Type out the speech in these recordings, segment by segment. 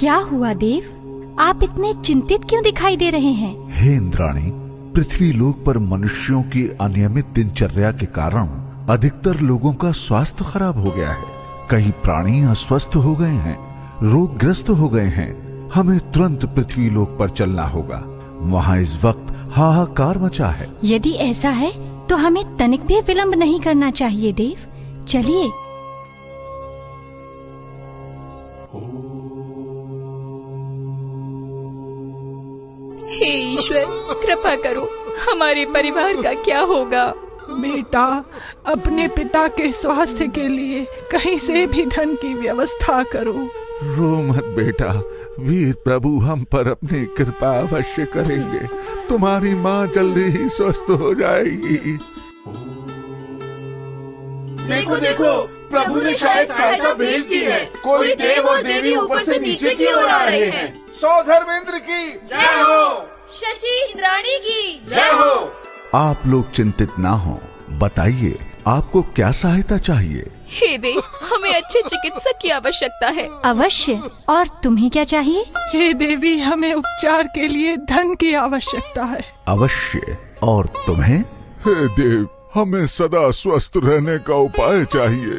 क्या हुआ देव? आप इतने चिंतित क्यों दिखाई दे रहे हैं? हे इंद्राणी, पृथ्वी लोक पर मनुष्यों की अनियमित दिनचर्या के कारण अधिकतर लोगों का स्वास्थ्य खराब हो गया है। कई प्राणी अस्वस्थ हो गए हैं, रोगग्रस्त हो गए हैं। हमें तुरंत पृथ्वी लोक पर चलना होगा। वहाँ इस वक्त हाहाकार मचा है। यदि ऐसा है तो हमें तनिक भी विलंब नहीं करना चाहिए देव। चलिए। हे ईश्वर, कृपा करो, हमारे परिवार का क्या होगा? बेटा, अपने पिता के स्वास्थ्य के लिए कहीं से भी धन की व्यवस्था करो। रो मत बेटा, वीर प्रभु हम पर अपनी कृपा अवश्य करेंगे। तुम्हारी माँ जल्दी ही स्वस्थ हो जाएगी। देखो देखो, प्रभु ने शायद सहायता भेज दी है। कोई देव और देवी ऊपर से नीचे की ओर आ रहे हैं। सौधर्मेंद्र की जय हो। शची इंद्राणी की जय हो। आप लोग चिंतित ना हो, बताइए आपको क्या सहायता चाहिए? हे देव, हमें अच्छे चिकित्सक की आवश्यकता है। अवश्य। और तुम्हें क्या चाहिए? हे देवी, हमें उपचार के लिए धन की आवश्यकता है। अवश्य। और तुम्हें? हे देव, हमें सदा स्वस्थ रहने का उपाय चाहिए।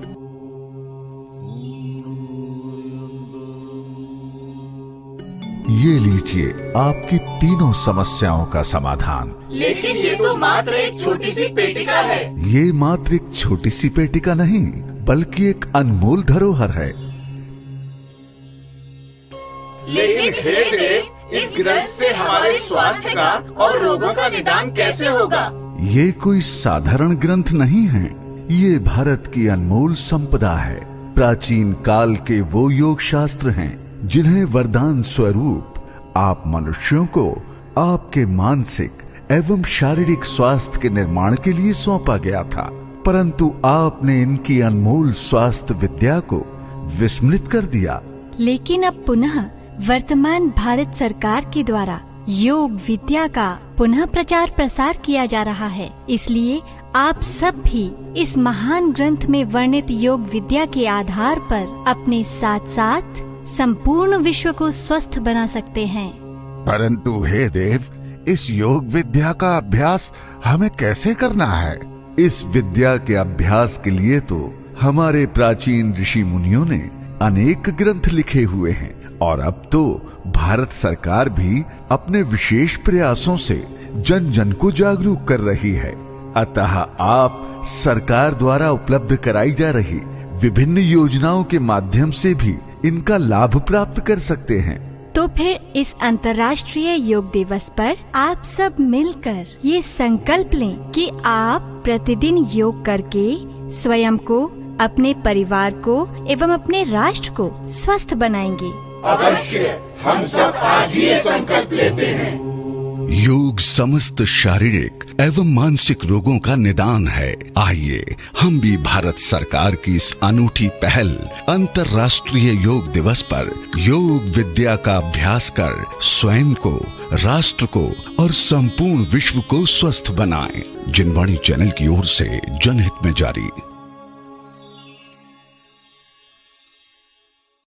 ये लीजिए आपकी तीनों समस्याओं का समाधान। लेकिन ये तो मात्र एक छोटी सी पेटिका है। ये मात्र एक छोटी सी पेटिका नहीं, बल्कि एक अनमोल धरोहर है। लेकिन हे देव, इस ग्रंथ से हमारे स्वास्थ्य का और रोगों का निदान कैसे होगा? ये कोई साधारण ग्रंथ नहीं है, ये भारत की अनमोल संपदा है। प्राचीन काल के वो योग शास्त्र हैं जिन्हें वरदान स्वरूप आप मनुष्यों को आपके मानसिक एवं शारीरिक स्वास्थ्य के निर्माण के लिए सौंपा गया था, परंतु आपने इनकी अनमोल स्वास्थ्य विद्या को विस्मृत कर दिया। लेकिन अब पुनः वर्तमान भारत सरकार के द्वारा योग विद्या का पुनः प्रचार प्रसार किया जा रहा है। इसलिए आप सब भी इस महान ग्रंथ में वर्णित योग विद्या के आधार पर अपने साथ साथ संपूर्ण विश्व को स्वस्थ बना सकते हैं। परंतु हे देव, इस योग विद्या का अभ्यास हमें कैसे करना है? इस विद्या के अभ्यास के लिए तो हमारे प्राचीन ऋषि मुनियों ने अनेक ग्रंथ लिखे हुए हैं, और अब तो भारत सरकार भी अपने विशेष प्रयासों से जन जन को जागरूक कर रही है। अतः आप सरकार द्वारा उपलब्ध कराई जा रही विभिन्न योजनाओं के माध्यम से भी इनका लाभ प्राप्त कर सकते हैं। तो फिर इस अंतर्राष्ट्रीय योग दिवस पर आप सब मिलकर ये संकल्प लें कि आप प्रतिदिन योग करके स्वयं को, अपने परिवार को एवं अपने राष्ट्र को स्वस्थ बनाएंगे। अवश्य, हम सब आज ही ये संकल्प लेते हैं। योग समस्त शारीरिक एवं मानसिक रोगों का निदान है। आइए हम भी भारत सरकार की इस अनूठी पहल अंतर्राष्ट्रीय योग दिवस पर योग विद्या का अभ्यास कर स्वयं को, राष्ट्र को और संपूर्ण विश्व को स्वस्थ बनाएं। जिनवाणी चैनल की ओर से जनहित में जारी।